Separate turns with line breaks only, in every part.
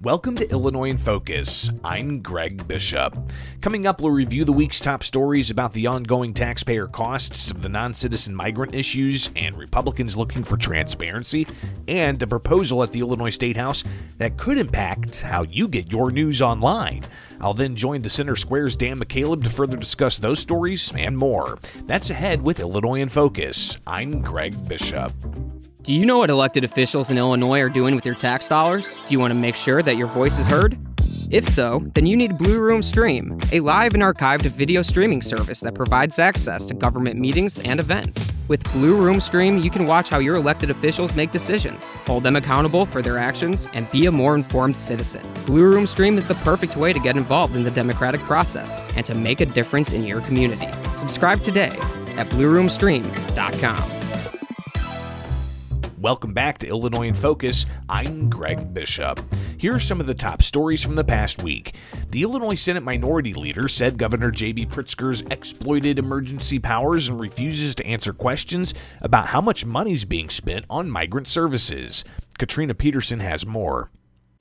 Welcome to Illinois in Focus. I'm Greg Bishop. Coming up, we'll review the week's top stories about the ongoing taxpayer costs of the non-citizen migrant issues and Republicans looking for transparency, and a proposal at the Illinois State House that could impact how you get your news online. I'll then join the Center Square's Dan McCaleb to further discuss those stories and more. That's ahead with Illinois in Focus. I'm Greg Bishop.
Do you know what elected officials in Illinois are doing with your tax dollars? Do you want to make sure that your voice is heard? If so, then you need Blue Room Stream, a live and archived video streaming service that provides access to government meetings and events. With Blue Room Stream, you can watch how your elected officials make decisions, hold them accountable for their actions, and be a more informed citizen. Blue Room Stream is the perfect way to get involved in the democratic process and to make a difference in your community. Subscribe today at blueroomstream.com.
Welcome back to Illinois in Focus. I'm Greg Bishop. Here are some of the top stories from the past week. The Illinois Senate Minority Leader said Governor J.B. Pritzker's exploited emergency powers and refuses to answer questions about how much money is being spent on migrant services. Katrina Peterson has more.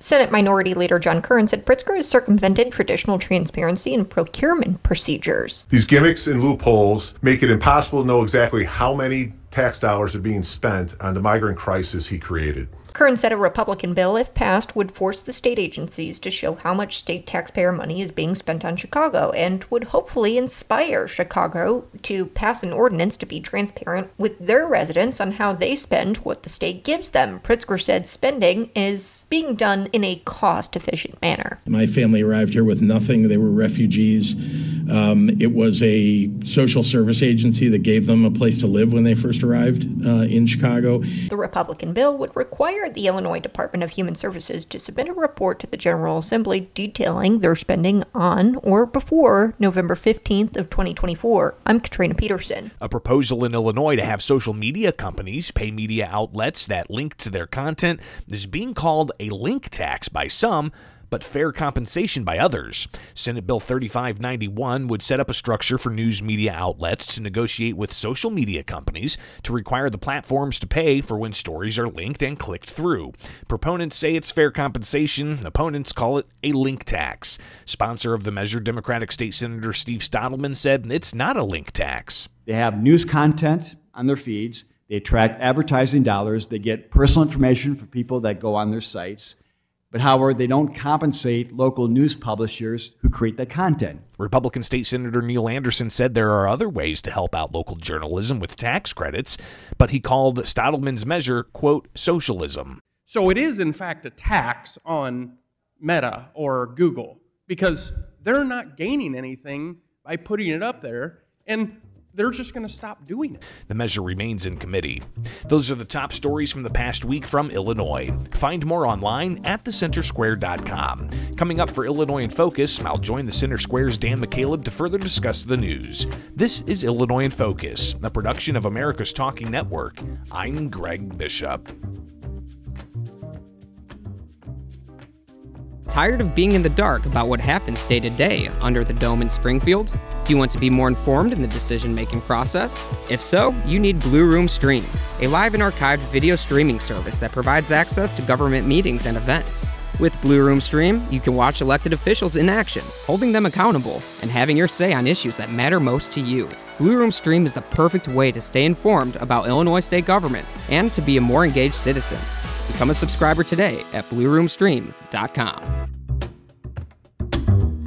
Senate Minority Leader John Curran said Pritzker has circumvented traditional transparency and procurement procedures.
These gimmicks and loopholes make it impossible to know exactly how many tax dollars are being spent on the migrant crisis he created.
Curran said a Republican bill, if passed, would force the state agencies to show how much state taxpayer money is being spent on Chicago and would hopefully inspire Chicago to pass an ordinance to be transparent with their residents on how they spend what the state gives them. Pritzker said spending is being done in a cost-efficient manner.
My family arrived here with nothing. They were refugees. It was a social service agency that gave them a place to live when they first arrived in Chicago.
The Republican bill would require the Illinois Department of Human Services to submit a report to the General Assembly detailing their spending on or before November 15th of 2024. I'm Katrina Peterson.
A proposal in Illinois to have social media companies pay media outlets that link to their content is being called a link tax by some, but fair compensation by others. Senate Bill 3591 would set up a structure for news media outlets to negotiate with social media companies to require the platforms to pay for when stories are linked and clicked through. Proponents say it's fair compensation. Opponents call it a link tax. Sponsor of the measure, Democratic State Senator Steve Stottlemyr, said it's not a link tax.
They have news content on their feeds. They attract advertising dollars. They get personal information from people that go on their sites. But however, they don't compensate local news publishers who create that content.
Republican State Senator Neil Anderson said there are other ways to help out local journalism with tax credits, but he called Stottlemyr's measure, quote, socialism.
So it is, in fact, a tax on Meta or Google because they're not gaining anything by putting it up there, and they're just going to stop doing it.
The measure remains in committee. Those are the top stories from the past week from Illinois. Find more online at thecentersquare.com. Coming up for Illinois in Focus, I'll join the Center Square's Dan McCaleb to further discuss the news. This is Illinois in Focus, a production of America's Talking Network. I'm Greg Bishop.
Tired of being in the dark about what happens day to day under the dome in Springfield? Do you want to be more informed in the decision-making process? If so, you need Blue Room Stream, a live and archived video streaming service that provides access to government meetings and events. With Blue Room Stream, you can watch elected officials in action, holding them accountable, and having your say on issues that matter most to you. Blue Room Stream is the perfect way to stay informed about Illinois state government and to be a more engaged citizen. Become a subscriber today at blueroomstream.com.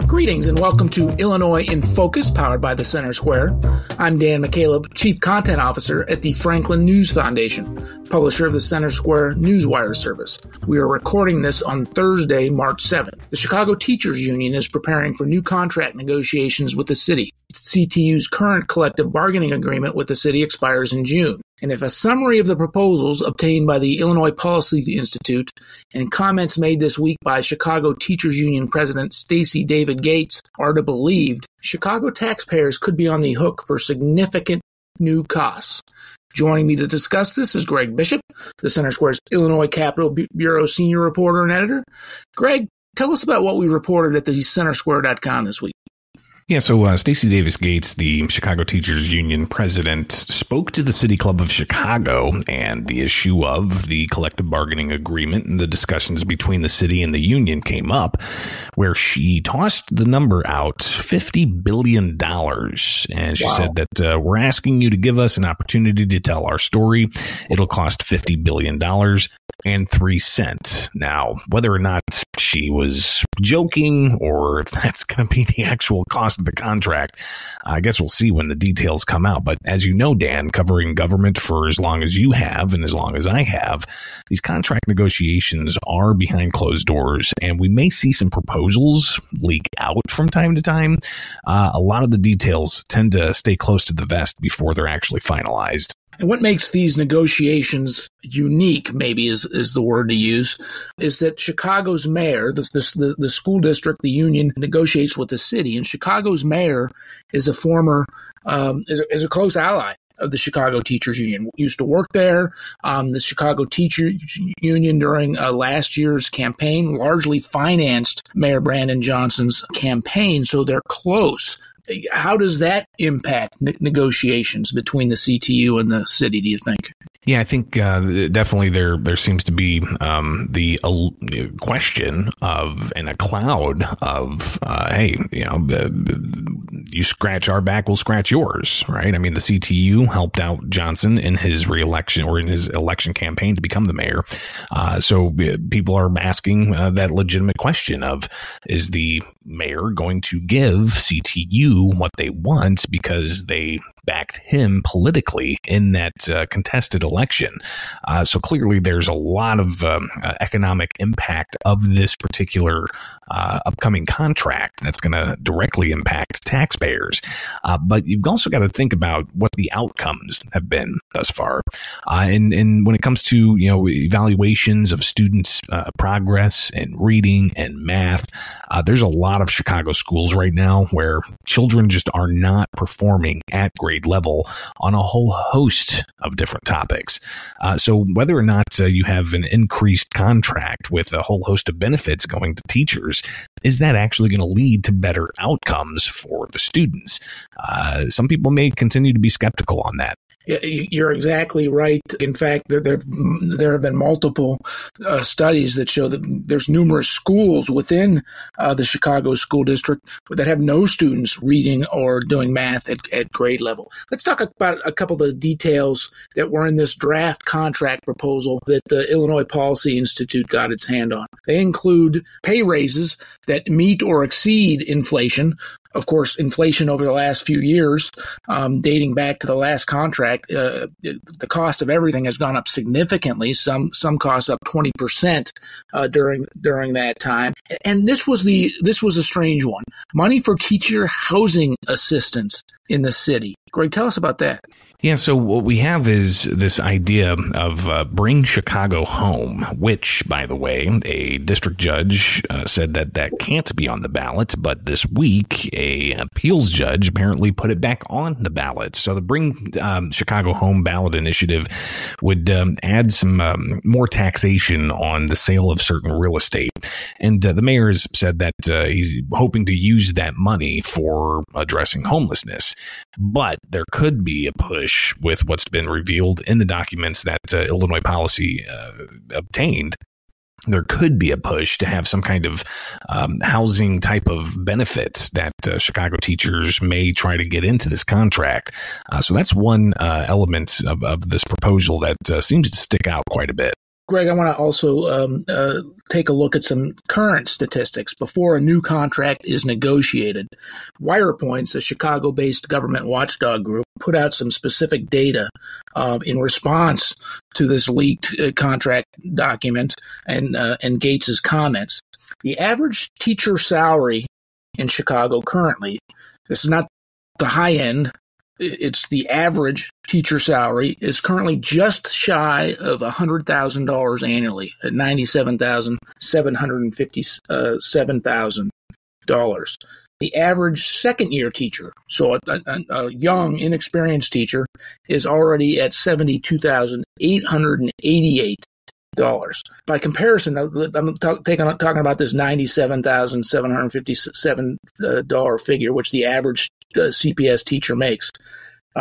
Greetings and welcome to Illinois in Focus, powered by the Center Square. I'm Dan McCaleb, Chief Content Officer at the Franklin News Foundation, publisher of the Center Square Newswire service. We are recording this on Thursday, March 7th. The Chicago Teachers Union is preparing for new contract negotiations with the city. CTU's current collective bargaining agreement with the city expires in June. And if a summary of the proposals obtained by the Illinois Policy Institute and comments made this week by Chicago Teachers Union President Stacy David Gates are to be believed, Chicago taxpayers could be on the hook for significant new costs. Joining me to discuss this is Greg Bishop, the Center Square's Illinois Capitol Bureau senior reporter and editor. Greg, tell us about what we reported at the centersquare.com this week.
Yeah, so Stacy Davis Gates, the Chicago Teachers Union president, spoke to the City Club of Chicago and the issue of the collective bargaining agreement, and the discussions between the city and the union came up, where she tossed the number out, $50 billion. And she said that we're asking you to give us an opportunity to tell our story. It'll cost $50 billion and 3 cents. Now, whether or not she was joking or if that's going to be the actual cost of the contract, I guess we'll see when the details come out. But as you know, Dan, covering government for as long as you have and as long as I have, these contract negotiations are behind closed doors, and we may see some proposals leak out from time to time. A lot of the details tend to stay close to the vest before they're actually finalized.
And what makes these negotiations unique, maybe is the word to use, is that Chicago's mayor, the school district, the union, negotiates with the city. And Chicago's mayor is a former, is a close ally of the Chicago Teachers Union. Used to work there. The Chicago Teachers Union during last year's campaign largely financed Mayor Brandon Johnson's campaign, so they're close. How does that impact negotiations between the CTU and the city, do you think?
Yeah, I think definitely there seems to be the question of, and a cloud of, hey, you scratch our back, we'll scratch yours, right? I mean, the CTU helped out Johnson in his reelection or in his election campaign to become the mayor. So people are asking that legitimate question of, is the mayor going to give CTU what they want because they backed him politically in that contested election? So clearly there's a lot of economic impact of this particular upcoming contract that's going to directly impact taxpayers. But you've also got to think about what the outcomes have been thus far. And when it comes to, evaluations of students' progress in reading and math, there's a lot of Chicago schools right now where children just are not performing at grade level on a whole host of different topics. So whether or not you have an increased contract with a whole host of benefits going to teachers, is that actually going to lead to better outcomes for the students? Some people may continue to be skeptical on that.
You're exactly right. In fact, there have been multiple studies that show that there's numerous schools within the Chicago school district that have no students reading or doing math at grade level. Let's talk about a couple of the details that were in this draft contract proposal that the Illinois Policy Institute got its hand on. They include pay raises that meet or exceed inflation. Of course, inflation over the last few years, dating back to the last contract, the cost of everything has gone up significantly. Some costs up 20% during that time. And this was a strange one. Money for teacher housing assistance in the city. Greg, tell us about that.
Yeah, so what we have is this idea of Bring Chicago Home, which, by the way, a district judge said that can't be on the ballot. But this week, a appeals judge apparently put it back on the ballot. So the Bring Chicago Home ballot initiative would add some more taxation on the sale of certain real estate. And the mayor has said that he's hoping to use that money for addressing homelessness. But there could be a push with what's been revealed in the documents that Illinois Policy obtained. There could be a push to have some kind of housing type of benefits that Chicago teachers may try to get into this contract. So that's one element of this proposal that seems to stick out quite a bit.
Greg, I want to also take a look at some current statistics before a new contract is negotiated. WirePoints, a Chicago-based government watchdog group, put out some specific data in response to this leaked contract document and Gates's comments. The average teacher salary in Chicago currently, this is not the high end, it's the average teacher salary, is currently just shy of $100,000 annually at $97,757,000. The average second-year teacher, so a young, inexperienced teacher, is already at $72,888 By comparison, I'm talking about this $97,757 figure, which the average CPS teacher makes.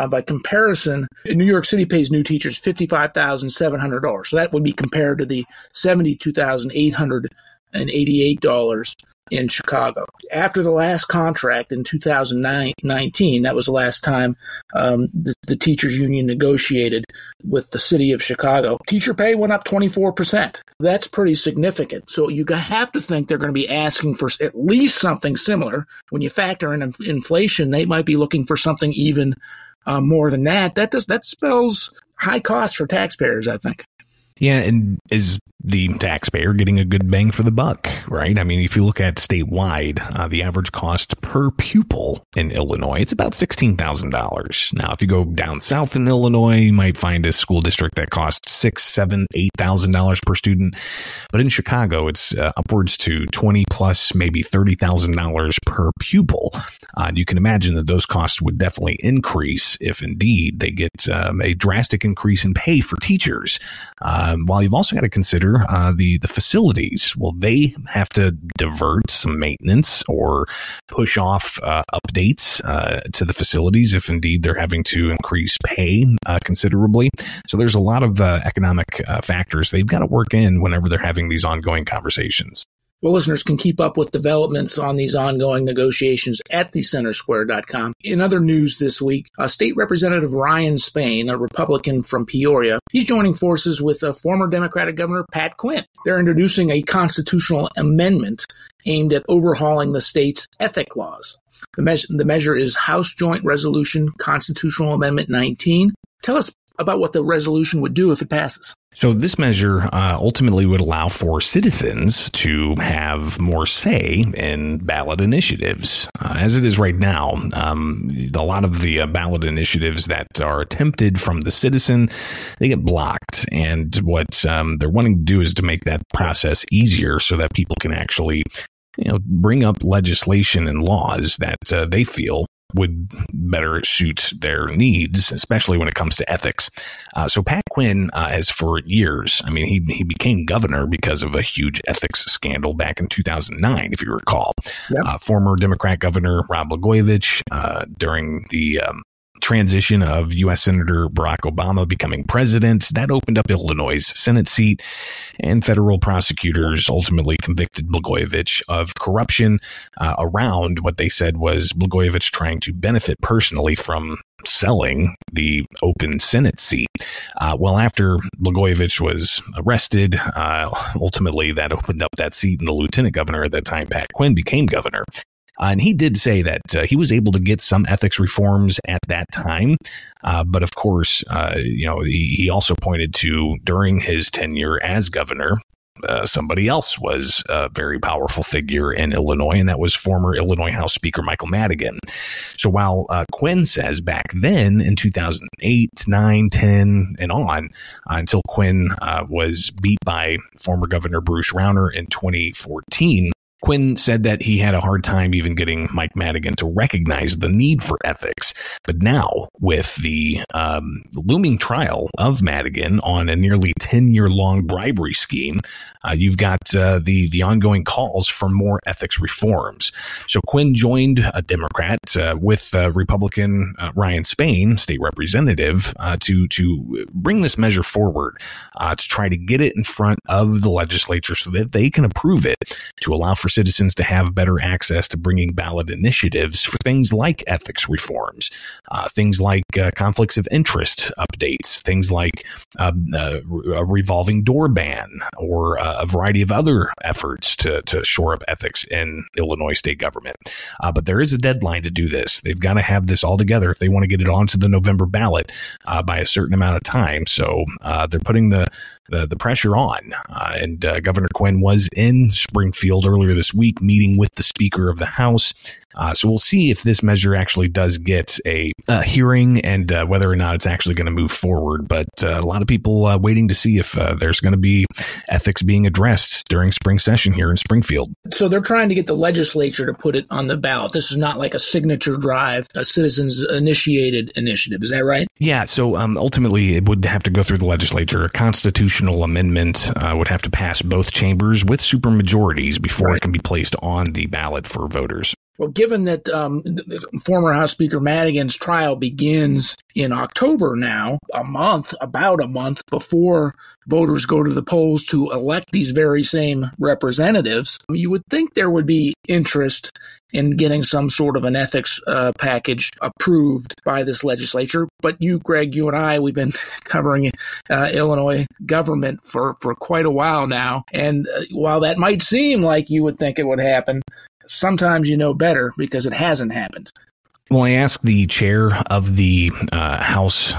By comparison, New York City pays new teachers $55,700. So that would be compared to the $72,888 in Chicago. After the last contract in 2019, that was the last time the teachers union negotiated with the city of Chicago, teacher pay went up 24%. That's pretty significant. So you have to think they're going to be asking for at least something similar. When you factor in inflation, they might be looking for something even more than that. That spells high costs for taxpayers, I think.
Yeah, and is the taxpayer getting a good bang for the buck, right? I mean, if you look at statewide, the average cost per pupil in Illinois, it's about $16,000. Now, if you go down south in Illinois, you might find a school district that costs $6,000, $7,000, $8,000 per student. But in Chicago, it's upwards to $20,000 plus, maybe $30,000 per pupil. You can imagine that those costs would definitely increase if indeed they get a drastic increase in pay for teachers. While you've also got to consider the facilities. Well, they have to divert some maintenance or push off updates to the facilities if indeed they're having to increase pay considerably. So there's a lot of economic factors they've got to work in whenever they're having these ongoing conversations.
Well, listeners can keep up with developments on these ongoing negotiations at thecentersquare.com. In other news this week, State Representative Ryan Spain, a Republican from Peoria, he's joining forces with former Democratic Governor Pat Quinn. They're introducing a constitutional amendment aimed at overhauling the state's ethic laws. The measure is House Joint Resolution Constitutional Amendment 19. Tell us about what the resolution would do if it passes.
So this measure ultimately would allow for citizens to have more say in ballot initiatives. As it is right now, a lot of the ballot initiatives that are attempted from the citizen, they get blocked. And what they're wanting to do is to make that process easier so that people can actually bring up legislation and laws that they feel would better suit their needs, especially when it comes to ethics. So Pat Quinn has for years, he became governor because of a huge ethics scandal back in 2009, if you recall. Yep. Former Democrat Governor Rod Blagojevich, during the transition of U.S. Senator Barack Obama becoming president, that opened up Illinois' Senate seat, and federal prosecutors ultimately convicted Blagojevich of corruption around what they said was Blagojevich trying to benefit personally from selling the open Senate seat. Well, after Blagojevich was arrested, ultimately that opened up that seat, and the lieutenant governor at that time, Pat Quinn, became governor. And he did say that he was able to get some ethics reforms at that time. But of course, he also pointed to during his tenure as governor, somebody else was a very powerful figure in Illinois, and that was former Illinois House Speaker Michael Madigan. So while Quinn says back then in 2008, 9, 10, and on, until Quinn was beat by former Governor Bruce Rauner in 2014, Quinn said that he had a hard time even getting Mike Madigan to recognize the need for ethics. But now, with the looming trial of Madigan on a nearly 10-year-long bribery scheme, you've got the ongoing calls for more ethics reforms. So Quinn joined a Democrat with Republican Ryan Spain, state representative, to bring this measure forward, to try to get it in front of the legislature so that they can approve it, to allow for citizens to have better access to bringing ballot initiatives for things like ethics reforms, things like conflicts of interest updates, things like a revolving door ban, or a variety of other efforts to shore up ethics in Illinois state government. But there is a deadline to do this. They've got to have this all together if they want to get it onto the November ballot by a certain amount of time. So they're putting the pressure on. And Governor Quinn was in Springfield earlier this week meeting with the Speaker of the House So we'll see if this measure actually does get a hearing and whether or not it's actually going to move forward. But a lot of people waiting to see if there's going to be ethics being addressed during spring session here in Springfield.
So they're trying to get the legislature to put it on the ballot. This is not like a signature drive, a citizens-initiated initiative. Is that right?
Yeah, so ultimately it would have to go through the legislature. A constitutional amendment would have to pass both chambers with supermajorities before it can be placed on the ballot for voters.
Well, given that former House Speaker Madigan's trial begins in October now, about a month before voters go to the polls to elect these very same representatives, you would think there would be interest in getting some sort of an ethics package approved by this legislature. But you, Greg, you and I, we've been covering Illinois government for quite a while now. And while that might seem like you would think it would happen, sometimes you know better because it hasn't happened.
Well, I asked the chair of the House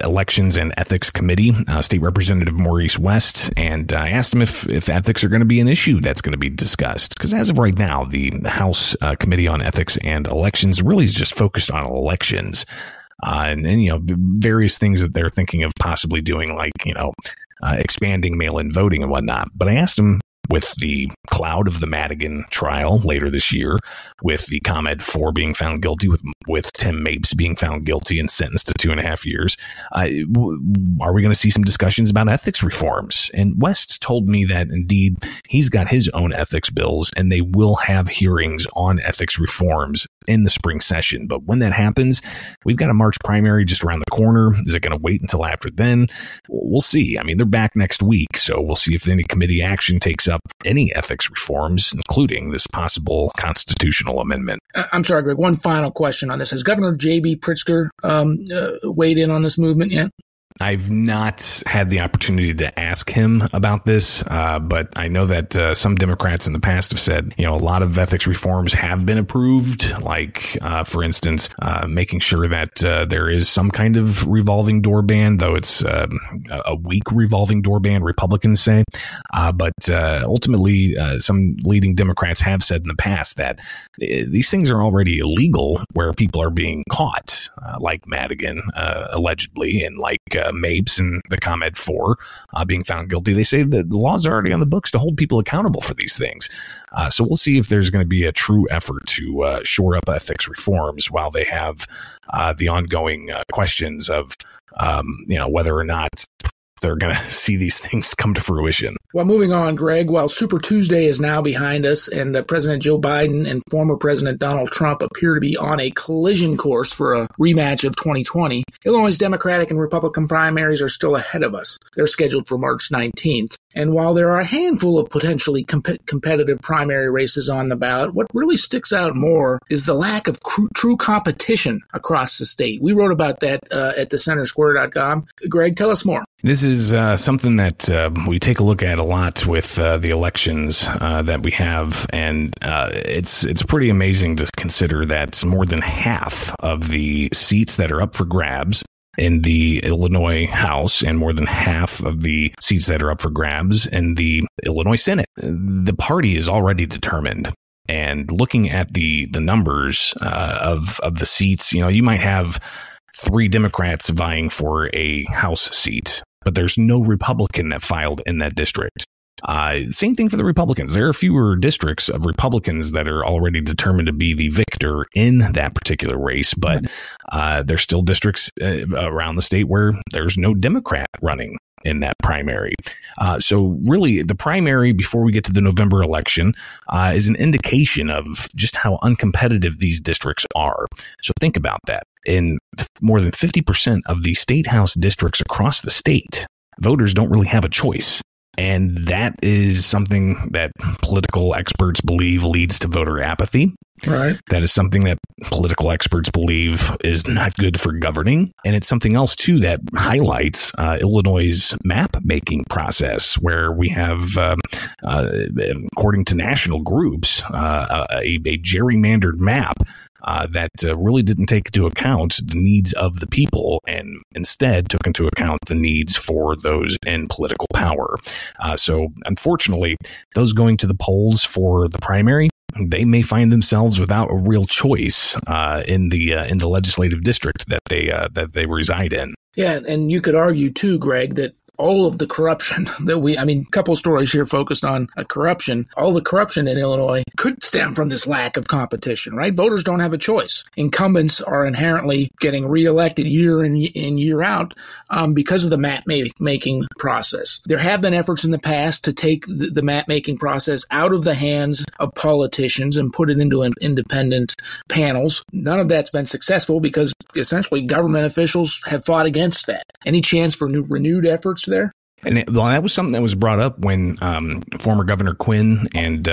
Elections and Ethics Committee, State Representative Maurice West, and I asked him if ethics are going to be an issue that's going to be discussed. Because as of right now, the House Committee on Ethics and Elections really is just focused on elections and various things that they're thinking of possibly doing, like expanding mail-in voting and whatnot. But I asked him, with the cloud of the Madigan trial later this year, with the ComEd 4 being found guilty, with Tim Mapes being found guilty and sentenced to 2.5 years, are we going to see some discussions about ethics reforms? And West told me that indeed he's got his own ethics bills, and they will have hearings on ethics reforms in the spring session. But when that happens, we've got a March primary just around the corner. Is it going to wait until after then? We'll see. I mean, they're back next week, so we'll see if any committee action takes up any ethics reforms, including this possible constitutional amendment.
I'm sorry, Greg, one final question on this. Has Governor J.B. Pritzker weighed in on this movement yet?
I've not had the opportunity to ask him about this, but I know that some Democrats in the past have said, a lot of ethics reforms have been approved, like, for instance, making sure that there is some kind of revolving door ban, though it's a weak revolving door ban, Republicans say. But ultimately, some leading Democrats have said in the past that these things are already illegal where people are being caught, like Madigan, allegedly, and like Mapes and the ComEd 4 being found guilty. They say that the laws are already on the books to hold people accountable for these things. So we'll see if there's going to be a true effort to shore up ethics reforms while they have the ongoing questions of, whether or not they're going to see these things come to fruition.
Well, moving on, Greg, while Super Tuesday is now behind us and President Joe Biden and former President Donald Trump appear to be on a collision course for a rematch of 2020, Illinois' Democratic and Republican primaries are still ahead of us. They're scheduled for March 19th. And while there are a handful of potentially competitive primary races on the ballot, what really sticks out more is the lack of true competition across the state. We wrote about that at thecentersquare.com. Greg, tell us more.
This is something that we take a look at a lot with the elections that we have, and it's pretty amazing to consider that more than half of the seats that are up for grabs in the Illinois House and more than half of the seats that are up for grabs in the Illinois Senate, the party is already determined. And looking at the numbers of the seats, you might have 3 Democrats vying for a House seat, but there's no Republican that filed in that district. Same thing for the Republicans. There are fewer districts of Republicans that are already determined to be the victor in that particular race, but there's still districts around the state where there's no Democrat running in that primary. So really, the primary before we get to the November election is an indication of just how uncompetitive these districts are. So think about that. In more than 50% of the state house districts across the state, voters don't really have a choice. And that is something that political experts believe leads to voter apathy.
Right.
That is something that political experts believe is not good for governing. And it's something else, too, that highlights Illinois' map-making process, where we have, according to national groups, a gerrymandered map that really didn't take into account the needs of the people and instead took into account the needs for those in political power. So unfortunately, those going to the polls for the primary they may find themselves without a real choice in the legislative district that they reside in.
Yeah, and you could argue too, Greg, that all of the corruption that a couple stories here focused on corruption. All the corruption in Illinois could stem from this lack of competition, right? Voters don't have a choice. Incumbents are inherently getting reelected year in year out because of the map-making process. There have been efforts in the past to take the map-making process out of the hands of politicians and put it into independent panels. None of that's been successful because essentially government officials have fought against that. Any chance for renewed efforts there?
And that was something that was brought up when former Governor Quinn and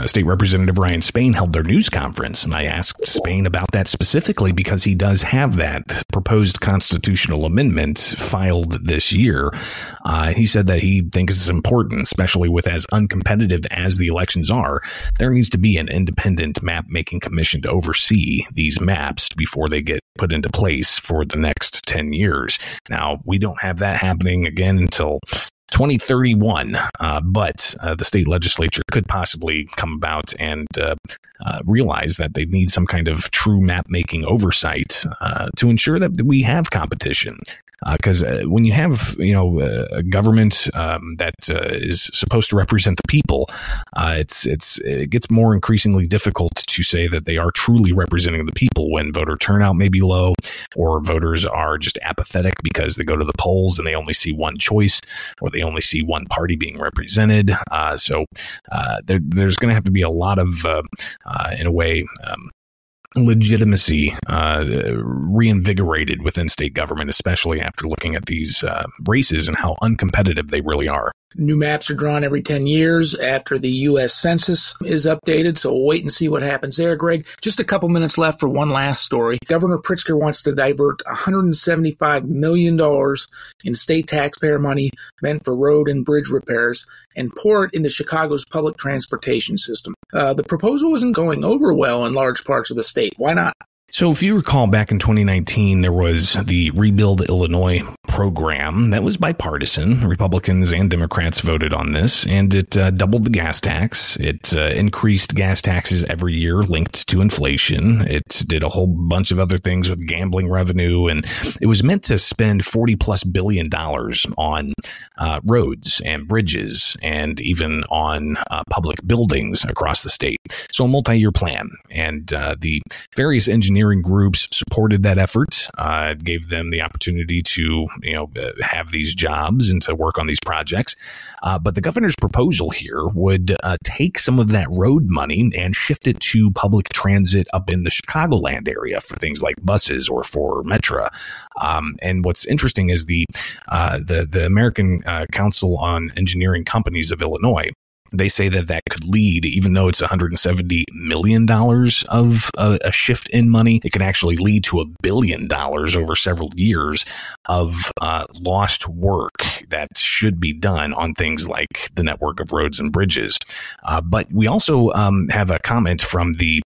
State Representative Ryan Spain held their news conference. And I asked Spain about that specifically because he does have that proposed constitutional amendment filed this year. He said that he thinks it's important, especially with as uncompetitive as the elections are. There needs to be an independent map-making commission to oversee these maps before they get put into place for the next 10 years. Now, we don't have that happening again until 2031, but the state legislature could possibly come about and realize that they need some kind of true map-making oversight to ensure that we have competition. Because when you have, a government that is supposed to represent the people, it gets more increasingly difficult to say that they are truly representing the people when voter turnout may be low, or voters are just apathetic because they go to the polls and they only see one choice, or they only see one party being represented. So there's going to have to be a lot of, in a way, legitimacy reinvigorated within state government, especially after looking at these races and how uncompetitive they really are.
New maps are drawn every 10 years after the U.S. Census is updated, so we'll wait and see what happens there, Greg. Just a couple minutes left for one last story. Governor Pritzker wants to divert $175 million in state taxpayer money meant for road and bridge repairs and pour it into Chicago's public transportation system. The proposal isn't going over well in large parts of the state. Why not?
So if you recall, back in 2019, there was the Rebuild Illinois program that was bipartisan. Republicans and Democrats voted on this, and it doubled the gas tax. It increased gas taxes every year linked to inflation. It did a whole bunch of other things with gambling revenue, and it was meant to spend $40+ billion on roads and bridges and even on public buildings across the state. So a multi-year plan, and the various engineering groups supported that effort, gave them the opportunity to, have these jobs and to work on these projects. But the governor's proposal here would take some of that road money and shift it to public transit up in the Chicagoland area for things like buses or for Metra. And what's interesting is the American Council on Engineering Companies of Illinois. They say that could lead, even though it's $170 million of a shift in money, it can actually lead to $1 billion over several years of lost work that should be done on things like the network of roads and bridges. But we also have a comment from the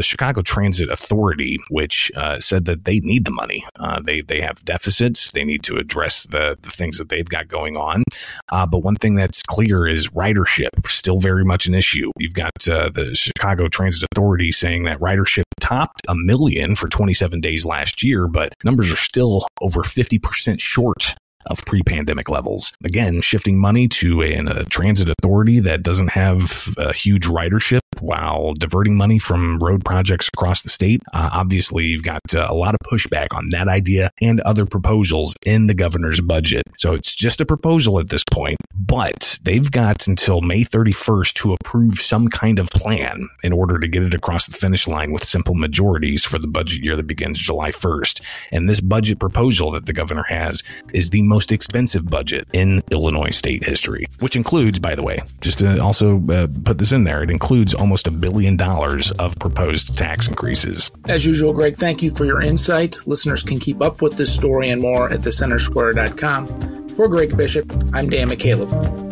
Chicago Transit Authority, which said that they need the money. They have deficits. They need to address the things that they've got going on. But one thing that's clear is ridership. Still very much an issue. You've got the Chicago Transit Authority saying that ridership topped 1 million for 27 days last year, but numbers are still over 50% short of pre-pandemic levels. Again, shifting money to a transit authority that doesn't have a huge ridership while diverting money from road projects across the state. Obviously, you've got a lot of pushback on that idea and other proposals in the governor's budget. So it's just a proposal at this point, but they've got until May 31st to approve some kind of plan in order to get it across the finish line with simple majorities for the budget year that begins July 1st. And this budget proposal that the governor has is the most expensive budget in Illinois state history, which includes, by the way, just to also put this in there, it includes almost $1 billion of proposed tax increases.
As usual, Greg, thank you for your insight. Listeners can keep up with this story and more at thecentersquare.com. For Greg Bishop, I'm Dan McCaleb.